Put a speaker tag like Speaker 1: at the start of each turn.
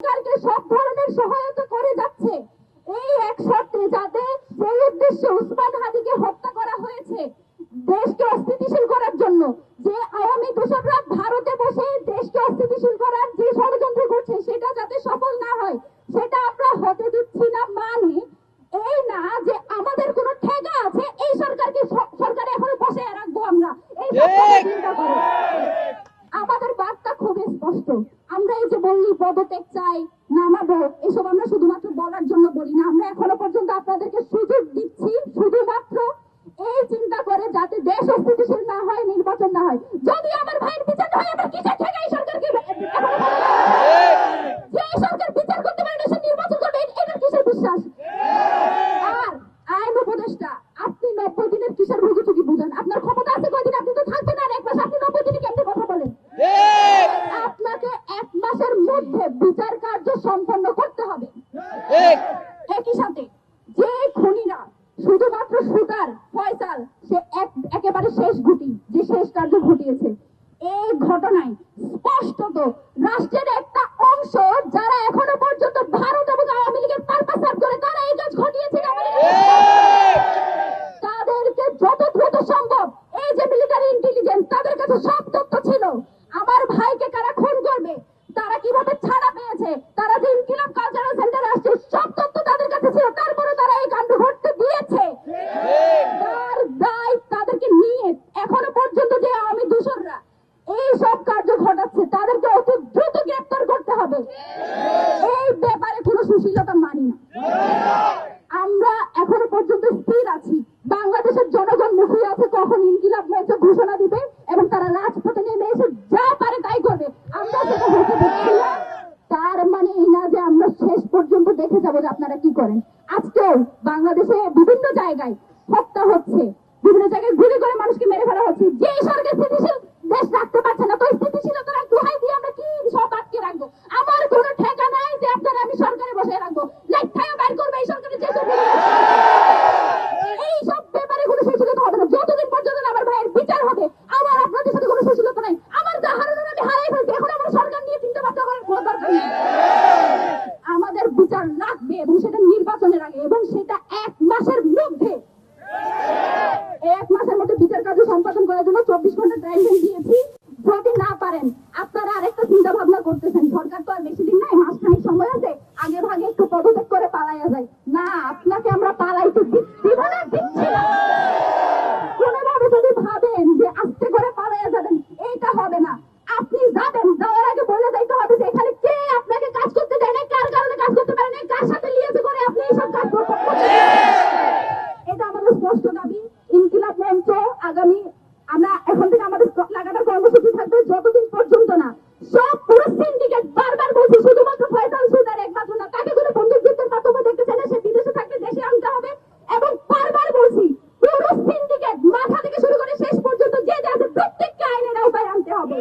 Speaker 1: সরকারকে সব ধরনের সহায়তা করে যাচ্ছে। এই এক শর্তে, যাতে যে উদ্দেশ্যে উসমান হাদিকে হত্যা করা হয়েছে, দেশকে অস্থিতিশীল করার জন্য, যে আওয়ামী দোসররা ভারতে বসে দেশকে অস্থিতিশীল করার যে ষড়যন্ত্র করছে, সেটা যাতে সফল না হয়, সেটা আমরা হতে দিচ্ছি না। মানে এই না যে আমাদের কোনো ঠেকা আছে এই সরকারকে সরকারে এখনো বসে রাখবো আমরা, এই চিন্তা করে। আমাদের বার্তা খুবই স্পষ্ট। আমরা এই যে বললি পদত্যাগ চাই, নামাবো, এসব আমরা শুধুমাত্র বলার জন্য বলি না। আমরা এখনো পর্যন্ত আপনাদেরকে সুযোগ দিচ্ছি শুধুমাত্র এই চিন্তা করে যাতে দেশ অস্থিতিশীল না হয়, নির্বাচন না হয়। যদি আমার ভাইয়ের বিচার হয়, আমরা কিসের ঠেকা এই সরকারকে, যে সরকার বিচার করতে পারে না সে নির্বাচন করবে, এটা কিসের বিশ্বাস? আর আইন উপদেষ্টা, আপনি 90 দিনের কিসের ভুগিচুকি বুঝেন? আপনার ক্ষমতা আছে কয়দিন? আপনি তো থাকবেন আর এক মাস, আপনি 90 দিনে কেমনে কথা বলেন? আপনাকে 1 মাসের মধ্যে বিচার কার্য সম্পন্ন করতে হবে। একই সাথে যে খুনিরা, শুধুমাত্র শুটার ফয়সাল, সে একেবারে শেষ গুটি, যে শেষ কার্য ঘটিয়েছে, এই ঘটনায় স্পষ্টত রাষ্ট্রের একটা অংশ যারা এখনো পর্যন্ত ভারত এবং আওয়ামী লীগের পারপাস সার্ভ করে, তারা এই কাজ ঘটিয়েছে। তাদেরকে যত দ্রুত সম্ভব, এই যে মিলিটারি ইন্টেলিজেন্স, তাদের কাছে সব তথ্য ছিল। আমার ভাইকে কারা খুন করবে, তারা কিভাবে ছাড়া পেয়েছে, তারা যে ইনকিলাব কালচারাল সেন্টারে আসছে, সব তথ্য তাদের কাছে ছিল। তারপরে তারা এই কাণ্ড ঘটতে দিয়েছে। তার দায় তাদেরকে নিয়ে এখনো পর্যন্ত যে আওয়ামী দোসররা এই সব কার্য ঘটাচ্ছে, তাদেরকে অতি দ্রুত গ্রেফতার করতে হবে। এই ব্যাপারে কোনো সুশীলতা মানি না। আমরা এখনো পর্যন্ত স্থির আছি। বাংলাদেশের জনগণ মুখিয়ে আছে কখন ইনকিলাব মঞ্চ ঘোষণা দিবে এবং তারা রাজপথে নেমে এসে যা পারে তাই করবে। আমরা সেটা হতে দিচ্ছি না। তার মানে এই না যে আমরা শেষ পর্যন্ত দেখে যাবো যে আপনারা কি করেন। আজকেও বাংলাদেশে বিভিন্ন জায়গায় হত্যা হচ্ছে, বিভিন্ন জায়গায় গুলি করে মানুষকে মেরে ফেলা হচ্ছে। যে সরকার স্থিতিশীল দেশ রাখতে পারছে না, তো স্থিতিশীলতার দোহাই দিয়ে আমরা কি সব আটকে রাখবো? আমার কোনো ঠেকা নাই যে আপনারা আমি সরকারে বসে রাখবো। লেখায় বাইর করবে এই সরকারের যে এই সব ব্যাপারে কোনো সুশীলতা হবে না যতদিন পর্যন্ত আমার ভাইয়ের বিচার হবে। আমার আপনাদের সাথে কোনো সুশীলতা নাই। আমার যা হারানোর আমি হারাই ফেলছি, এখন আমার সরকার নিয়ে চিন্তা ভাবনা করার কোনো দরকার নেই। আমাদের বিচার লাগবে এবং সেটা নির্বাচনের আগে, এবং সেটা 1 মাসের মধ্যে। 1 মাসের মধ্যে বিচার কার্য সম্পাদন করার জন্য 24 ঘন্টা টাইম দিয়েছি। যদি না পারেন, আপনারা আরেকটা চিন্তা ভাবনা করতেছেন, সরকার তো আর বেশি দিন নাই, মাসখানেক সময় আছে, আগে ভাগে একটু পদত্যাগ করে পালাইয়া যায়। না, আপনাকে আমরা পালাইতে দিচ্ছি না। কোনোভাবে যদি ভাবেন যে আস্তে করে পালাইয়া যাবেন, এইটা হবে না। আপনি যাবেন, যাওয়ার আগে বলে যাইতে হবে যে এখানে কে আপনাকে কাজ করতে দেয় না, কার কারণে কাজ করতে পারে না, কার সাথে লিয়েছে করে আপনি এইসব কাজ করতে। এটা আমাদের স্পষ্ট দাবি। ইনকিলাব মঞ্চ আগামী, আমরা এখন থেকে আমাদের লাগাতার কর্মসূচি থাকবে যতদিন পর্যন্ত না সব পুরো সিন্ডিকেট, বারবার বলছি, শুধুমাত্র ফয়সাল শুটার একমাত্র না, তাকে কোনো বন্দুকযুদ্ধের মাধ্যমে দেখতে চাইলে সে বিদেশে থাকলে দেশে আনতে হবে। এবং বারবার বলছি, পুরো সিন্ডিকেট মাথা থেকে শুরু করে শেষ পর্যন্ত যে আছে প্রত্যেককে আইনের আওতায় আনতে হবে।